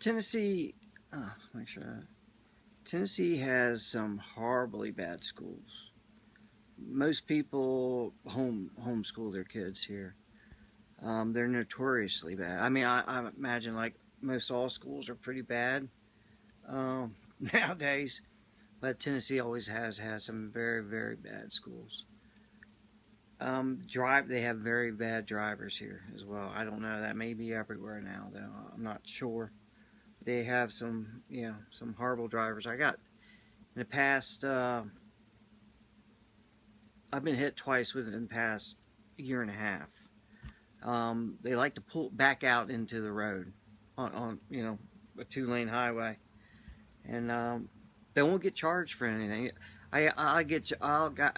Tennessee, make sure. Tennessee has some horribly bad schools. Most people homeschool their kids here. They're notoriously bad. I mean, I imagine like most all schools are pretty bad nowadays, but Tennessee always has some very bad schools. They have very bad drivers here as well. I don't know, that may be everywhere now though. I'm not sure. They have some horrible drivers. I got in the past. I've been hit twice within the past year and a half. They like to pull back out into the road on a 2-lane highway, and they won't get charged for anything. I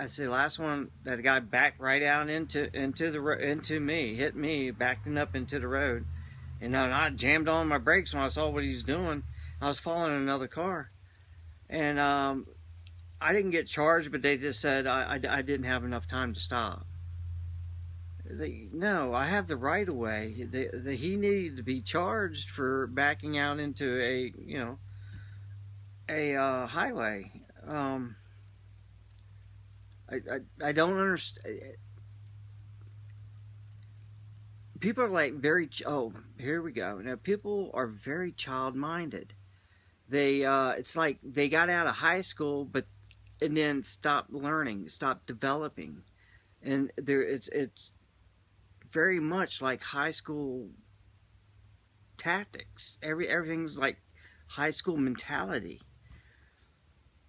say last one that a guy backed right out into me, hit me, backing up into the road, and I jammed on my brakes when I saw what he's doing. I was following another car, and I didn't get charged, but they just said I didn't have enough time to stop. No, I have the right of way. He needed to be charged for backing out into a highway. I don't understand. People are like here we go. Now people are very child-minded. It's like they got out of high school, and then stopped learning, stopped developing, and it's very much like high school tactics. Everything's like high school mentality.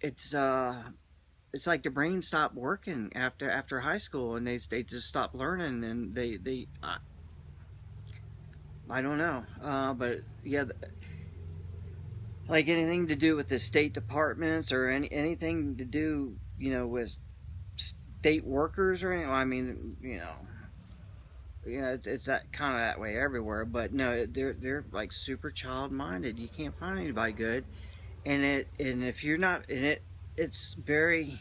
It's like the brain stopped working after high school, and they just stopped learning, and they I don't know, but yeah, like anything to do with the state departments or anything to do with state workers or anything. I mean, it's that kind of that way everywhere. But no, they're like super child minded. You can't find anybody good, and if you're not in it, it's very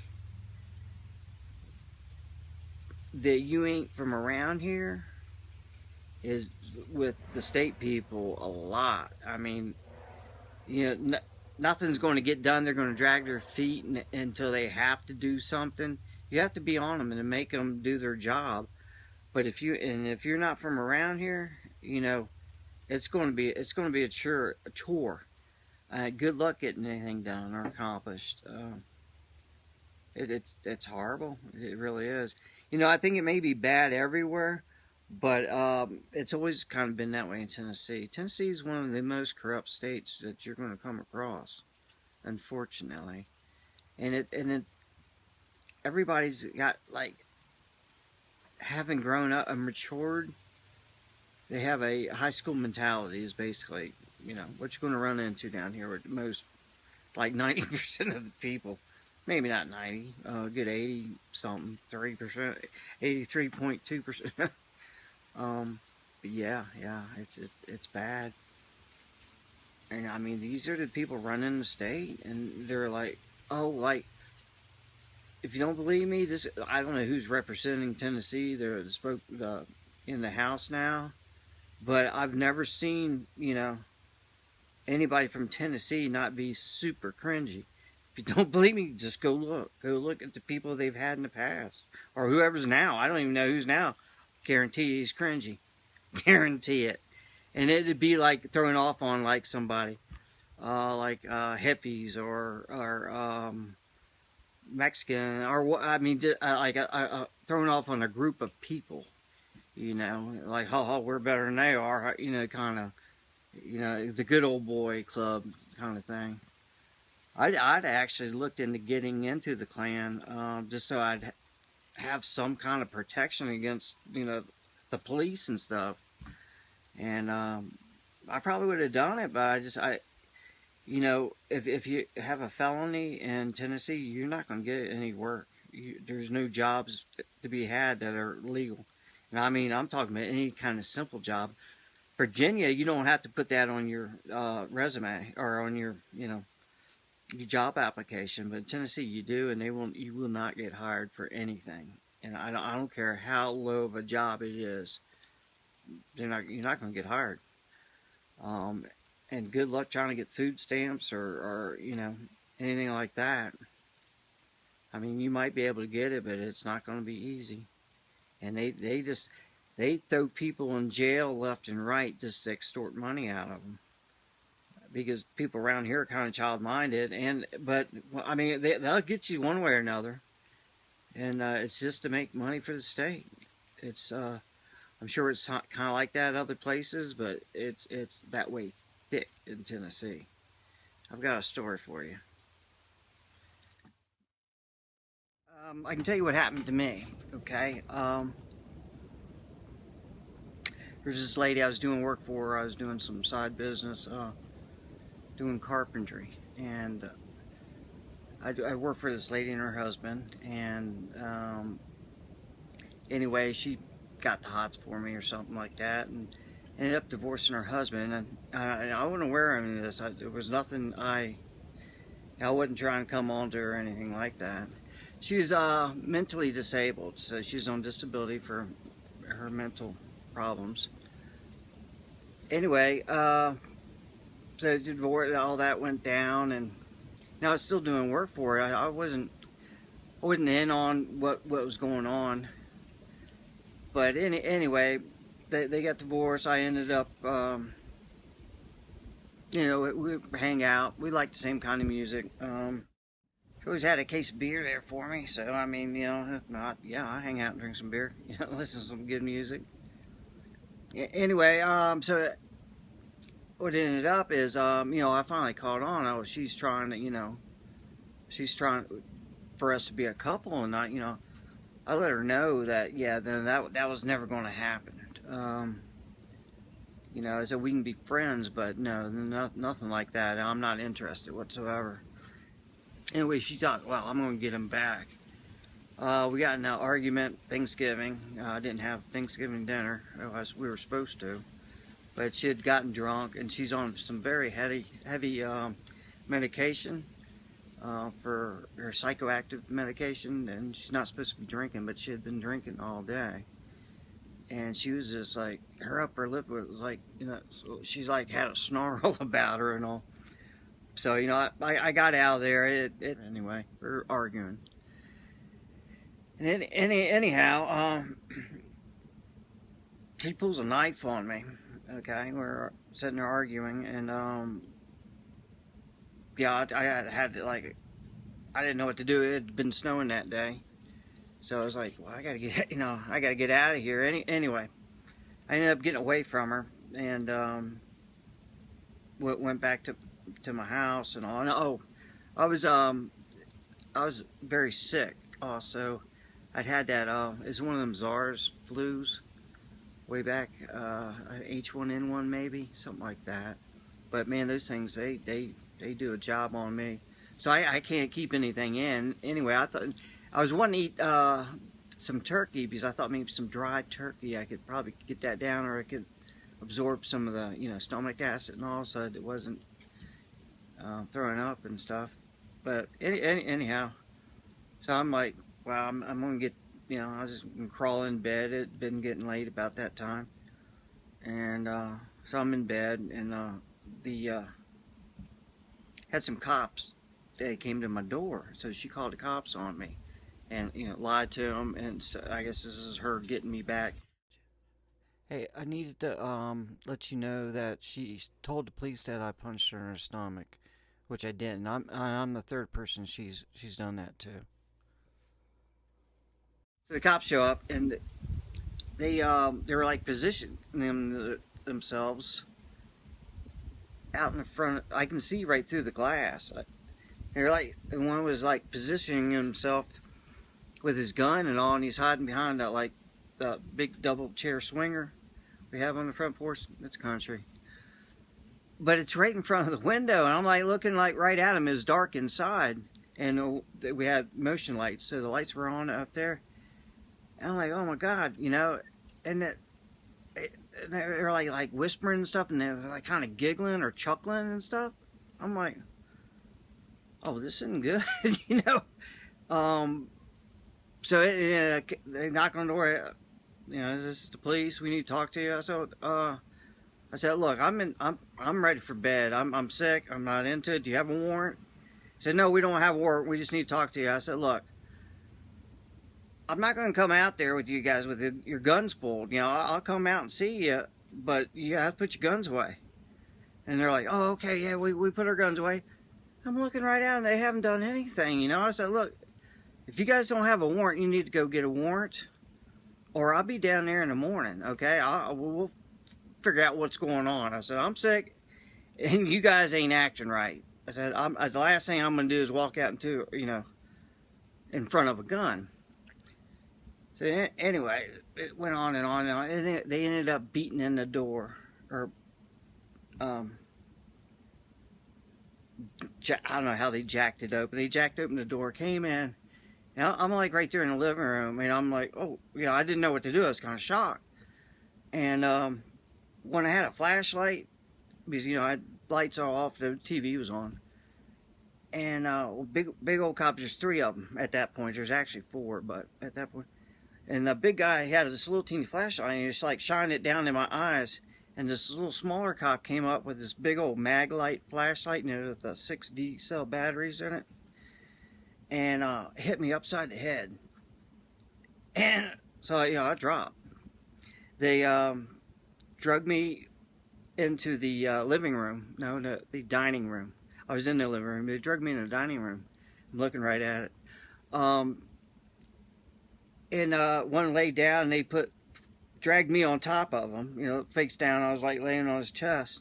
that you ain't from around here is with the state people a lot. I mean, nothing's going to get done. They're going to drag their feet until they have to do something. You have to be on them and to make them do their job. But if you're not from around here, it's going to be a chore. Good luck getting anything done or accomplished. It's horrible. It really is. I think it may be bad everywhere, but it's always kind of been that way in Tennessee. Tennessee is one of the most corrupt states that you're going to come across, unfortunately. And everybody's got like, having grown up and matured, they have a high school mentality. Is basically what you're going to run into down here with most, like 90% of the people. Maybe not 90, good 80 something, 3%, 83.2%. But yeah, it's bad. And I mean, these are the people running the state, and they're like, oh, like, if you don't believe me, I don't know who's representing Tennessee. They're in the House now, but I've never seen anybody from Tennessee not be super cringy. If you don't believe me, just go look at the people they've had in the past, or whoever's now. I don't even know who's now. Guarantee he's cringy. Guarantee it. And it'd be like throwing off on like somebody, like hippies or Mexican, or I mean, like throwing off on a group of people. Like we're better than they are. Kind of, the good old boy club kind of thing. I'd actually looked into getting into the Klan just so I'd have some kind of protection against the police and stuff, and I probably would have done it, but if you have a felony in Tennessee, you're not going to get any work. There's no jobs to be had that are legal, and I mean, I'm talking about any kind of simple job. Virginia, you don't have to put that on your resume or on your your job application, but in Tennessee you do, and you will not get hired for anything. And I don't care how low of a job it is, you're not going to get hired. And and good luck trying to get food stamps or you know, anything like that. I mean, you might be able to get it, but it's not going to be easy. And they throw people in jail left and right just to extort money out of them, because people around here are kind of child-minded. But I mean, they'll get you one way or another, and it's just to make money for the state. It's I'm sure it's kind of like that other places, but it's that way thick in Tennessee. I've got a story for you. I can tell you what happened to me. Okay. There's this lady I was doing work for. I was doing some side business, doing carpentry, and I worked for this lady and her husband. And anyway, she got the hots for me or something like that, and ended up divorcing her husband. And I wasn't aware of any of this. There was nothing I wasn't trying to come on to her or anything like that. She's mentally disabled, so she's on disability for her mental problems. Anyway, so the divorce, all that went down, and now I'm still doing work for her. I wasn't in on what was going on, but anyway, they got divorced. I ended up, you know, we hang out. We like the same kind of music. She always had a case of beer there for me, so I mean, you know, if not, yeah, I hang out and drink some beer, you know, listen to some good music. Anyway, so what ended up is, you know, I finally caught on. Oh, she's trying to, you know, she's trying for us to be a couple, and I, you know, I let her know that, yeah, then that was never going to happen. You know, I said we can be friends, but no, nothing like that. I'm not interested whatsoever. Anyway, she thought, well, I'm going to get him back. We got in an argument Thanksgiving. I didn't have Thanksgiving dinner as we were supposed to, but she had gotten drunk, and she's on some very heavy medication for her psychoactive medication, and she's not supposed to be drinking, but she had been drinking all day. And she was just like, her upper lip was like, you know, so she's like had a snarl about her and all. So, you know, I got out of there. Anyway, we're arguing. And anyhow, she pulls a knife on me. Okay, we're sitting there arguing, and yeah, I had to, like, I didn't know what to do. It had been snowing that day, so I was like, well, I gotta get, you know, I gotta get out of here. Anyway, I ended up getting away from her, and went back to my house and all. And oh, I was very sick also. I'd had that it's one of them SARS flus way back, H1N1 maybe, something like that. But man, those things, they do a job on me. So I can't keep anything in. Anyway, I thought I was wanting to eat some turkey, because I thought maybe some dried turkey I could probably get that down, or I could absorb some of the, you know, stomach acid and all, so it wasn't throwing up and stuff. But anyhow, so I'm like, well, I'm gonna get, you know, I was just gonna crawl in bed. It'd been getting late about that time, and so I'm in bed, and had some cops. They came to my door, so she called the cops on me, and, you know, lied to them. And so I guess this is her getting me back. Hey, I needed to let you know that she told the police that I punched her in her stomach, which I didn't. I'm the third person she's done that to. So the cops show up, and they were like positioning themselves out in the front. I can see right through the glass. They're like, one was like positioning himself with his gun and all, and he's hiding behind that, like, the big double chair swinger we have on the front porch. It's country, but it's right in front of the window, and I'm like looking like right at him. It's dark inside, and we had motion lights, so the lights were on up there. And I'm like, oh my God, you know, and they're like whispering and stuff, and they're like kind of giggling or chuckling and stuff. I'm like, oh, this isn't good, you know. So they knock on the door. You know, is this the police? We need to talk to you. So I I said, look, I'm ready for bed. I'm sick. I'm not into it. Do you have a warrant? He said, no, we don't have a warrant. We just need to talk to you. I said, look, I'm not going to come out there with you guys with your guns pulled. You know, I'll come out and see you, but you have to put your guns away. And they're like, oh, okay, yeah, we put our guns away. I'm looking right at them. They haven't done anything, you know. I said, look, if you guys don't have a warrant, you need to go get a warrant, or I'll be down there in the morning, okay? We'll figure out what's going on. I said, I'm sick, and you guys ain't acting right. I said, the last thing I'm going to do is walk out into, you know, in front of a gun. So anyway, it went on and on and on, and they ended up beating in the door, or I don't know how they jacked it open. They jacked open the door, came in. And I'm like right there in the living room, and I'm like, oh, you know, I didn't know what to do. I was kind of shocked. And when I had a flashlight, because, you know, I had lights all off, the TV was on. And big old cops, there's 3 of them at that point. There's actually 4, but at that point. And the big guy had this little teeny flashlight, and he just like shined it down in my eyes. And this little smaller cop came up with this big old Maglite flashlight, you know, with the 6D cell batteries in it, and hit me upside the head. And so, you know, I dropped. They drug me into the living room. No, the dining room. I was in the living room. They drug me in the dining room. I'm looking right at it. And one laid down, and they dragged me on top of him, you know, face down. I was like laying on his chest.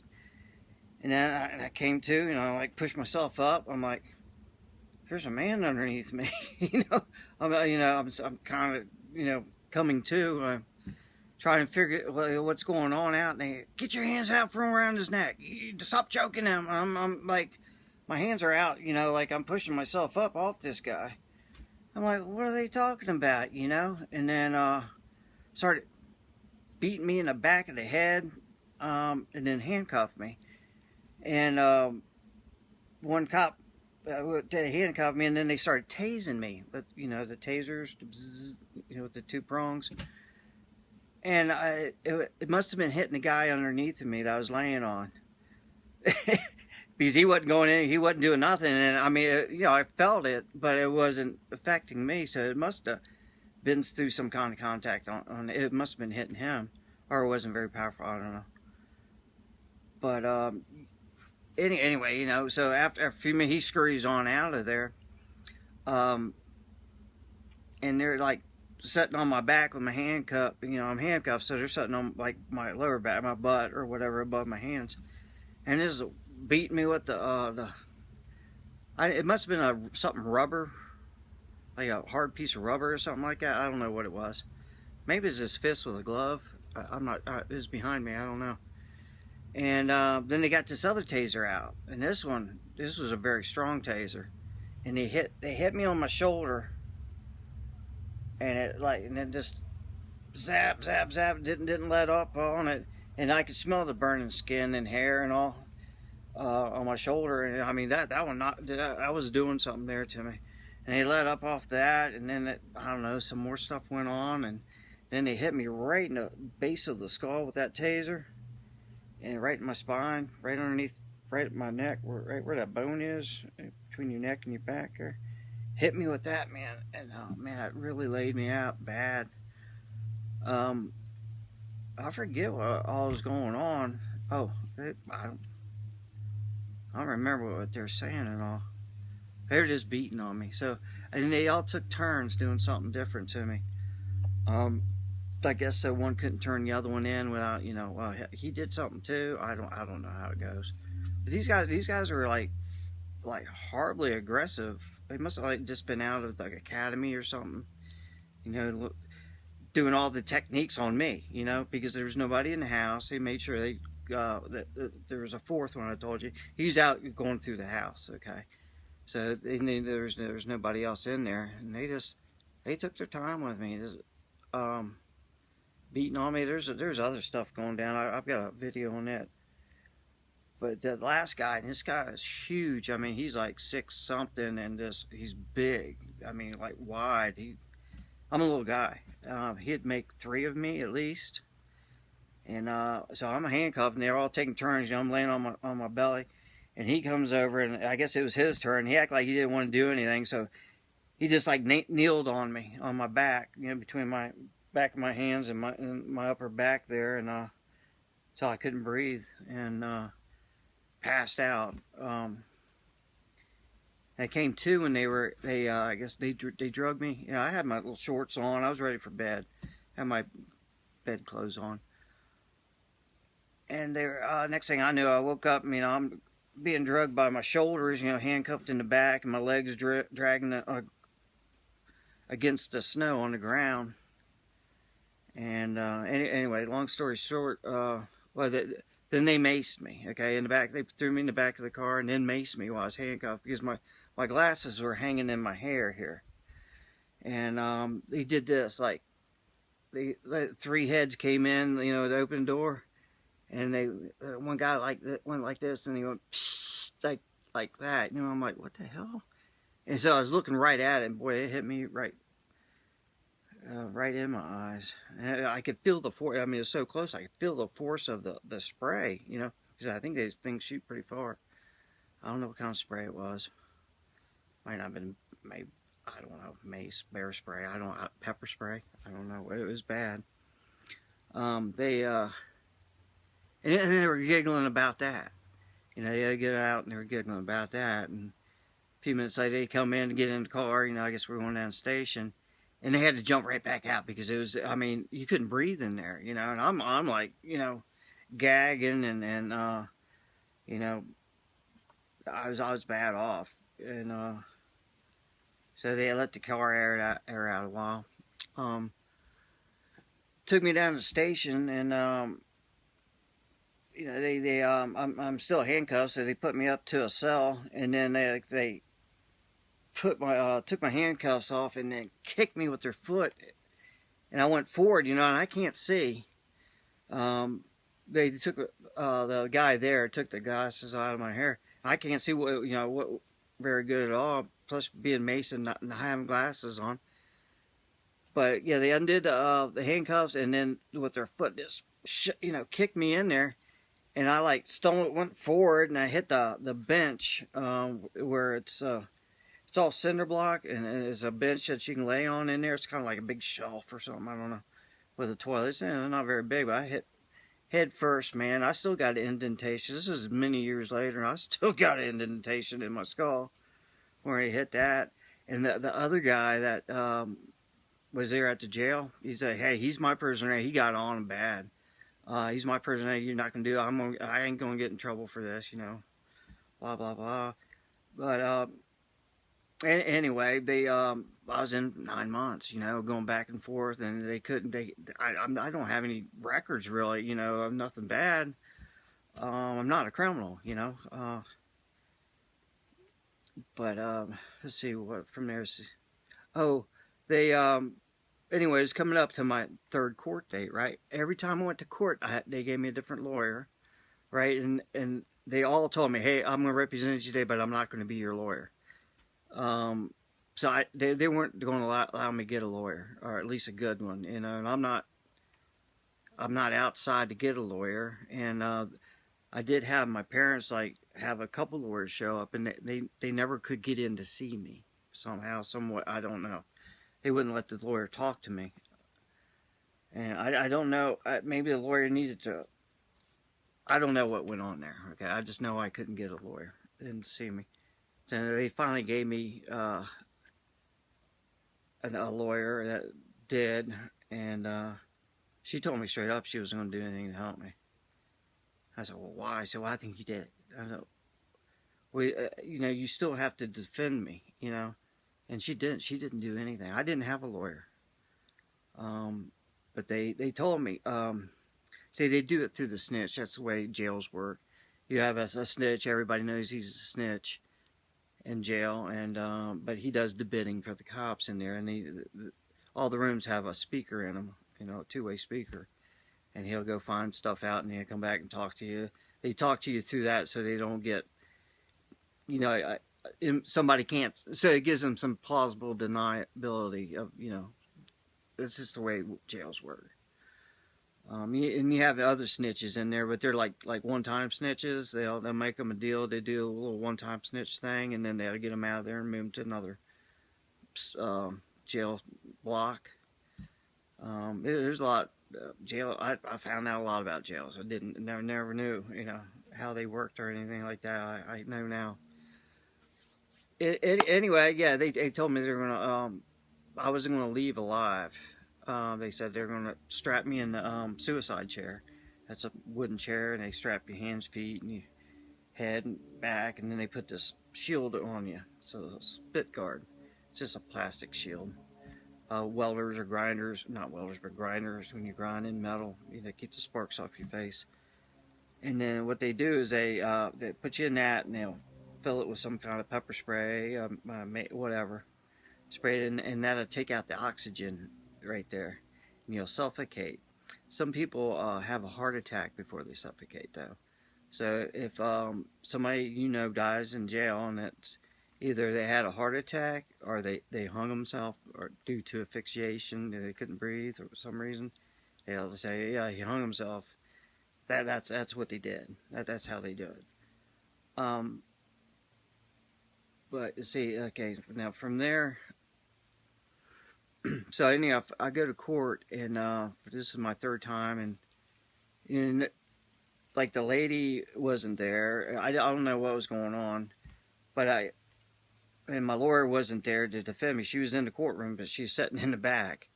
And then I came to, you know, like pushed myself up. I'm like, there's a man underneath me. You know, I'm kind of, you know, coming to, trying to figure what's going on out. And they, get your hands out from around his neck. Stop choking him. I'm like, my hands are out, you know, like I'm pushing myself up off this guy. I'm like, what are they talking about, you know? And then started beating me in the back of the head, and then handcuffed me. And one cop handcuffed me, and then they started tasing me with, you know, the tasers, you know, with the 2 prongs. And it must have been hitting the guy underneath of me that I was laying on. Because he wasn't going in, he wasn't doing nothing. And I mean, you know, I felt it, but it wasn't affecting me. So it must have been through some kind of contact on it. Must have been hitting him, or it wasn't very powerful. I don't know. But anyway, you know, so after a few minutes, he scurries on out of there. And they're like sitting on my back with my handcuff. You know, I'm handcuffed, so they're sitting on like my lower back, my butt or whatever above my hands. And this is beating me with it must have been something rubber, like a hard piece of rubber or something like that. I don't know what it was. Maybe it's his fist with a glove. I'm not. It's behind me. I don't know. And then they got this other taser out, and this was a very strong taser, and they hit me on my shoulder, and and then just zap, zap, zap. Didn't let up on it, and I could smell the burning skin and hair and all on my shoulder. And I mean that was doing something there to me. And they let up off that, and then I don't know, some more stuff went on, and then they hit me right in the base of the skull with that taser, and right in my spine, right underneath, right at my neck, right where that bone is, between your neck and your back there. Hit me with that, man, and oh man, that really laid me out bad. I forget what all was going on. Oh, I don't remember what they were saying at all. They were just beating on me. So, and they all took turns doing something different to me. I guess so one couldn't turn the other one in without, you know, well, he did something too. I don't know how it goes. But these guys were like horribly aggressive. They must have like just been out of like academy or something, you know, doing all the techniques on me, you know, because there was nobody in the house. They made sure that there was a 4th one I told you. He was out going through the house, okay. So there was nobody else in there, and they took their time with me, just, beating on me. There's other stuff going down. I've got a video on that. But the last guy, and this guy is huge. I mean, he's like 6 something, and he's big. I mean, like wide. I'm a little guy. He'd make 3 of me at least. And so I'm handcuffed, and they're all taking turns. I'm laying on my belly, and he comes over, and I guess it was his turn. He acted like he didn't want to do anything, so he just like kneeled on me on my back, between my back of my hands and my upper back there, and so I couldn't breathe and passed out. I came to when they I guess they drugged me. I had my little shorts on. I was ready for bed. Had my bed clothes on. And they were, next thing I knew, I woke up. I'm being drugged by my shoulders. Handcuffed in the back, and my legs dragging against the snow on the ground. And anyway, long story short, then they maced me. Okay, in the back, they threw me in the back of the car and then maced me while I was handcuffed because my glasses were hanging in my hair here. And they did this like three heads came in, the open door, and they one guy went like this, and he went psh, like that. I'm like, what the hell? And so I was looking right at it, and boy, it hit me right in my eyes. And I could feel the force. It was so close. I could feel the force of the spray. Because I think these things shoot pretty far. I don't know what kind of spray it was. Might not have been, maybe, I don't know, mace, bear spray. Pepper spray. I don't know. It was bad. And they were giggling about that. They get out and they were giggling about that. And a few minutes later, they come in to get in the car. I guess we're going down the station. And they had to jump right back out because it was, you couldn't breathe in there, and I'm like, gagging and I was bad off. And so they let the car air out a while. Took me down to the station, and I'm still handcuffed, so they put me up to a cell, and then they took my handcuffs off and then kicked me with their foot, and I went forward, and I can't see. They took the guy there took the glasses out of my hair. I can't see what very good at all. Plus being maced and not having glasses on. But yeah, they undid the handcuffs, and then with their foot just kicked me in there, and I went forward, and I hit the bench where it's all cinder block, and there's a bench that you can lay on in there. It's kind of like a big shelf or something. I don't know. With the toilets, not very big, but I hit head first, man. I still got an indentation. This is many years later, and I still got an indentation in my skull where he hit that. And the other guy that was there at the jail, he said, "Hey, he's my prisoner. He got on bad. He's my prisoner. You're not gonna do it. I ain't gonna get in trouble for this, blah blah blah." But anyway, I was in 9 months, going back and forth, and they couldn't. I don't have any records really, of nothing bad. I'm not a criminal, But let's see what from there. Oh, they anyways, coming up to my third court date, right? Every time I went to court, they gave me a different lawyer, right? And they all told me, "Hey, I'm going to represent you today, but I'm not going to be your lawyer." So they weren't going to allow me to get a lawyer, or at least a good one, and I'm not outside to get a lawyer. And I did have my parents have a couple lawyers show up, and they never could get in to see me somehow, somewhat. I don't know. They wouldn't let the lawyer talk to me, and I don't know. Maybe the lawyer needed to. I don't know what went on there. Okay, I just know I couldn't get a lawyer in to see me. So they finally gave me a lawyer that did, and she told me straight up she wasn't going to do anything to help me. I said, "Well, why?" I said, "Well, I think you did." I said, "Well, you still have to defend me, And she didn't. She didn't do anything. I didn't have a lawyer. But they told me, say they do it through the snitch. That's the way jails work. You have a snitch. Everybody knows he's a snitch in jail, and but he does the bidding for the cops in there, and all the rooms have a speaker in them, a two-way speaker, and he'll go find stuff out, and he'll come back and talk to you. They talk to you through that, so they don't get, somebody can't. So it gives them some plausible deniability of, This is the way jails work. And you have the other snitches in there, but they're like one-time snitches. They'll make them a deal. They do a little one-time snitch thing, and then they'll get them out of there and move them to another jail block. There's a lot jail. I found out a lot about jails. I didn't never knew how they worked or anything like that. I know now. Anyway, yeah, they told me they were gonna I wasn't gonna leave alive. They said they're gonna strap me in the suicide chair. That's a wooden chair, and they strap your hands, feet, and your head and back, and then they put this shield on you. So a spit guard, just a plastic shield. Welders or grinders, not welders, but grinders, when you grind in metal, keep the sparks off your face. And then what they do is they put you in that, and they'll fill it with some kind of pepper spray, whatever. Spray it in, and that'll take out the oxygen right there, and you'll suffocate. Some people have a heart attack before they suffocate, though. So if somebody dies in jail, and it's either they had a heart attack or they hung themselves or due to asphyxiation, they couldn't breathe or for some reason, they'll say, yeah, he hung himself. That's what they did. That's how they do it. But see, okay, now from there, so anyhow, I go to court, and this is my third time, and like the lady wasn't there. I don't know what was going on, but and my lawyer wasn't there to defend me. She was in the courtroom, but she's sitting in the back.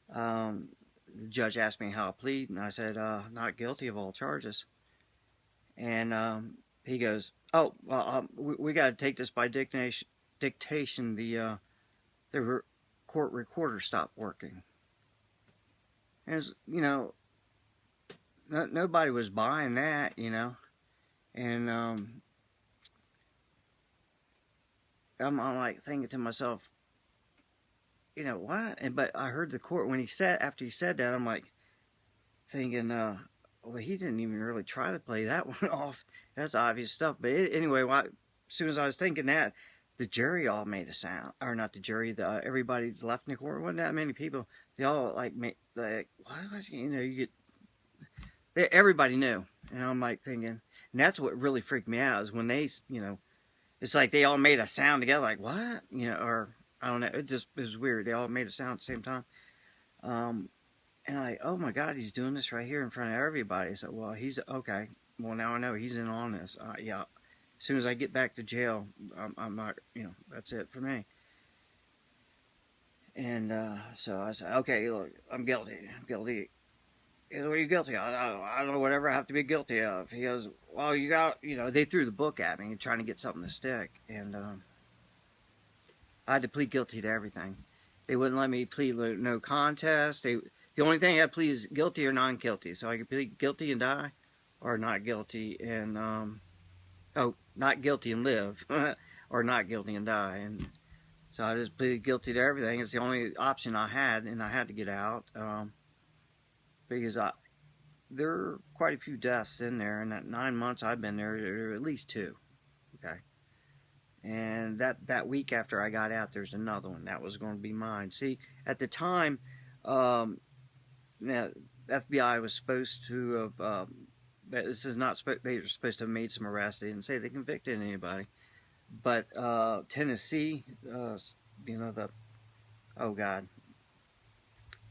The judge asked me how I plead, and I said, not guilty of all charges. And he goes, oh, well, we got to take this by dictation. The court recorder stopped working. And nobody was buying that, and I'm like thinking to myself, what? But I heard the court after he said that, I'm like thinking, well, he didn't even really try to play that one off. That's obvious stuff. But anyway, as soon as I was thinking that, the jury all made a sound, or not the jury, everybody left in the court. Wasn't that many people? They all made what was everybody knew, and I'm like thinking, and that's what really freaked me out is when they, it's like they all made a sound together, like what, or I don't know. It was weird. They all made a sound at the same time. And oh my God, he's doing this right here in front of everybody. So, well, he's okay. Well, now I know he's in on this. Yeah. As soon as I get back to jail, I'm not, that's it for me. And so I said, okay, look, I'm guilty. I'm guilty. He goes, what are you guilty of? I don't know, whatever I have to be guilty of. He goes, well, you got, they threw the book at me trying to get something to stick. And I had to plead guilty to everything. They wouldn't let me plead no contest. The only thing I had to plead is guilty or non-guilty. So I could plead guilty and die, or not guilty and not guilty and live, or not guilty and die. And so I just pleaded guilty to everything. It's the only option I had, and I had to get out because there are quite a few deaths in there. In that 9 months I've been there are at least 2. Okay. And that week after I got out, there's another one. That was going to be mine. See, at the time, now, FBI was supposed to have, this is not, they were supposed to have made some arrests. They didn't say they convicted anybody. But Tennessee, oh God,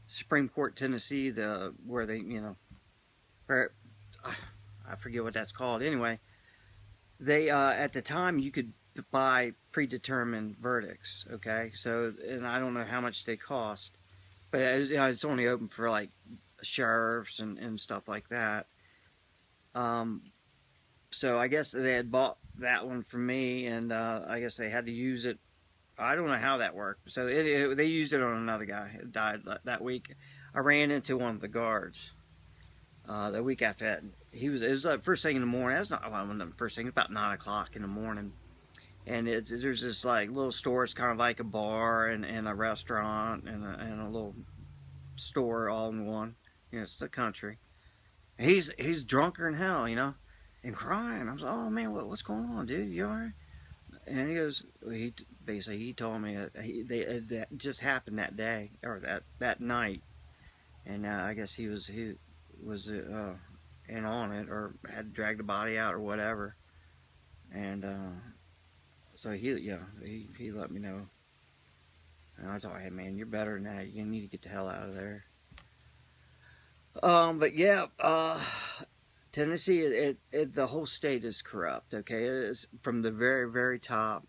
Supreme Court Tennessee, where they, where, I forget what that's called. Anyway, they, at the time, you could buy predetermined verdicts, okay? So, and I don't know how much they cost, but it's only open for like sheriffs and stuff like that. So I guess they had bought that one from me, and I guess they had to use it. I don't know how that worked. So they used it on another guy who died that week. I ran into one of the guards the week after that. It was like first thing in the morning. That's not the first thing. About 9 o'clock in the morning. And there's this like little store. It's kind of like a bar and a restaurant and a little store all in one. It's the country. And he's drunker than hell, and crying. I was like, oh man, what's going on, dude? You alright? And he goes, he told me that just happened that day or that night, and I guess he was in on it or had dragged the body out or whatever. And so he let me know. And I thought, hey man, you're better than that. You need to get the hell out of there. But yeah, Tennessee, the whole state is corrupt. Okay, it's from the very very top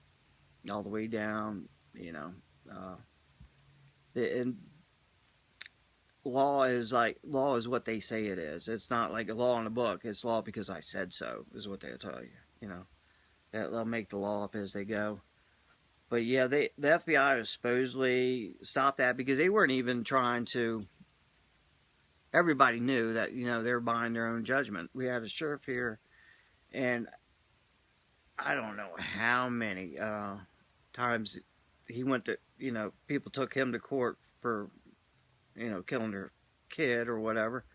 all the way down. You know, uh, and law is what they say it is. It's not like a law in a book. It's law because I said so. Is what they'll tell you. You know, they'll make the law up as they go. But yeah, the FBI supposedly stopped that because they weren't even trying to. Everybody knew that they were buying their own judgment. We had a sheriff here, and I don't know how many times he went to people took him to court for killing their kid or whatever,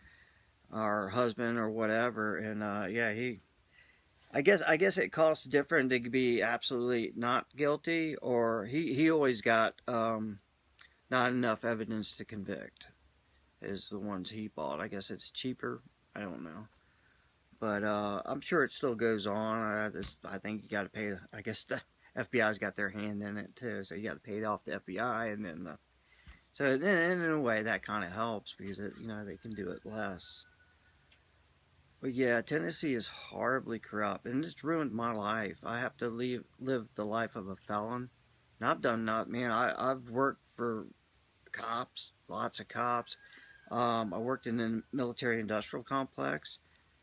or husband or whatever, and yeah, I guess it costs different to be absolutely not guilty, or he always got not enough evidence to convict. Is the ones he bought. I guess it's cheaper. I don't know, but I'm sure it still goes on. I think you got to pay. I guess the FBI's got their hand in it too, so you got to pay it off the FBI, and then so then in a way that kind of helps because they can do it less. But yeah, Tennessee is horribly corrupt, and it's ruined my life. I have to live the life of a felon. And I've done not, man. I've worked for cops, lots of cops. I worked in the military-industrial complex.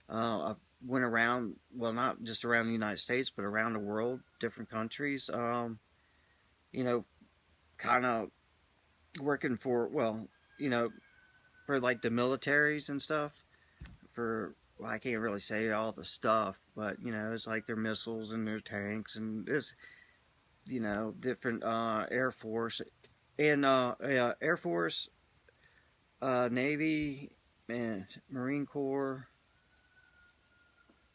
I went around, well, not just around the United States, but around the world, different countries. Kind of working for, well, for like the militaries and stuff. Well, I can't really say all the stuff, but it's like their missiles and their tanks and this, different Air Force and Air Force, Navy, and Marine Corps,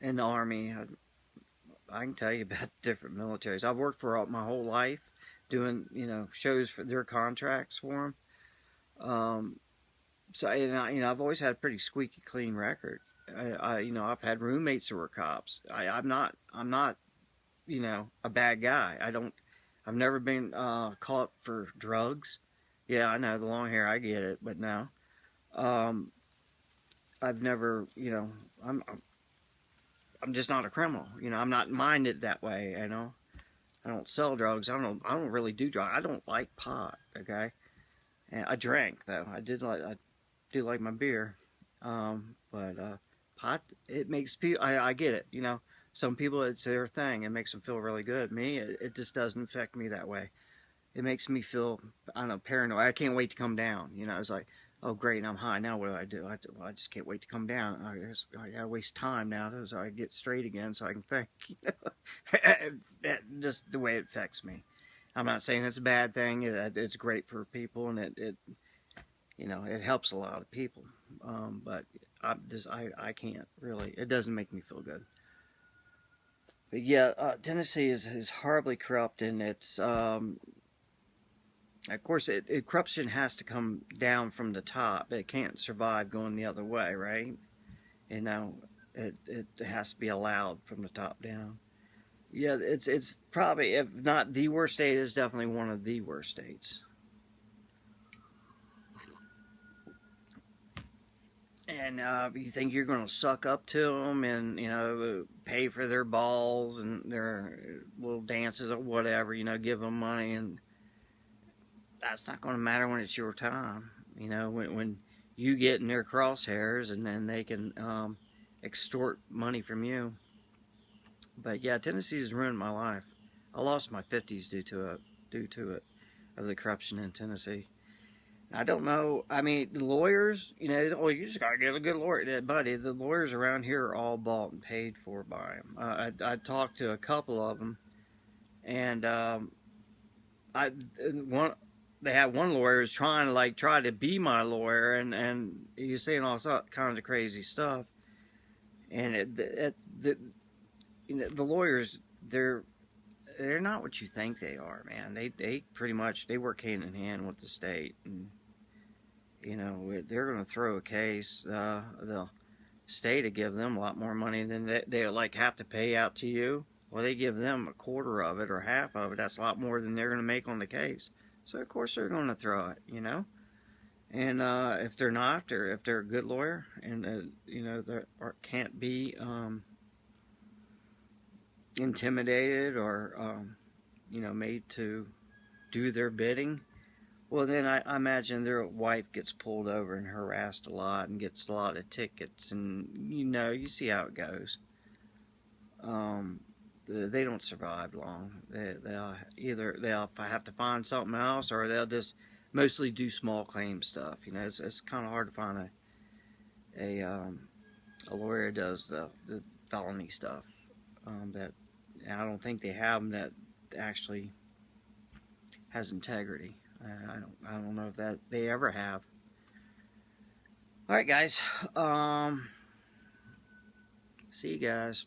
and the Army. I can tell you about different militaries. I've worked for my whole life doing shows for their contracts for them. So I've always had a pretty squeaky clean record. I've had roommates who were cops. I'm not a bad guy. I've never been caught for drugs. Yeah, I know the long hair. I get it, but no. I've never, I'm just not a criminal. I'm not minded that way. I don't sell drugs. I don't really do drugs. I don't like pot. Okay, and I drank though. I do like my beer. But pot, it makes people. I get it. Some people it's their thing. It makes them feel really good. Me, it just doesn't affect me that way. It makes me feel, I don't know, paranoid. I can't wait to come down. It's like, oh great, I'm high. Now what do? I just can't wait to come down. I gotta waste time now so I get straight again so I can think. Just the way it affects me. I'm not saying it's a bad thing. It's great for people, and it helps a lot of people. But I can't really. It doesn't make me feel good. But yeah, Tennessee is horribly corrupt, and it's of course corruption has to come down from the top. It can't survive going the other way, right? It has to be allowed from the top down. Yeah, it's probably, if not the worst state, is definitely one of the worst states. And you think you're going to suck up to them and pay for their balls and their little dances or whatever, give them money, and that's not going to matter when it's your time. When you get in their crosshairs, and then they can extort money from you. But yeah, Tennessee has ruined my life. I lost my 50s due to it, of the corruption in Tennessee. I don't know. I mean, the lawyers, oh, you just gotta get a good lawyer, buddy. The lawyers around here are all bought and paid for by them. I talked to a couple of them, and I one they had one lawyer who's trying to try to be my lawyer, and he's saying all kinds of crazy stuff. And the lawyers, they're not what you think they are, man. They pretty much, they work hand in hand with the state, and you know, they're going to throw a case. The state to give them a lot more money than they like have to pay out to you. Well, they give them a quarter of it or half of it. That's a lot more than they're going to make on the case. So of course they're going to throw it, you know. And if they're not, or if they're a good lawyer, and you know, they can't be intimidated or you know, made to do their bidding, well, then I imagine their wife gets pulled over and harassed a lot and gets a lot of tickets, and you know, you see how it goes. Um, they don't survive long. They'll either they'll have to find something else, or they'll just mostly do small claim stuff. You know, it's kind of hard to find a lawyer that does the felony stuff. That I don't think they have them that actually has integrity. I don't know if that they ever have. All right, guys. See you guys.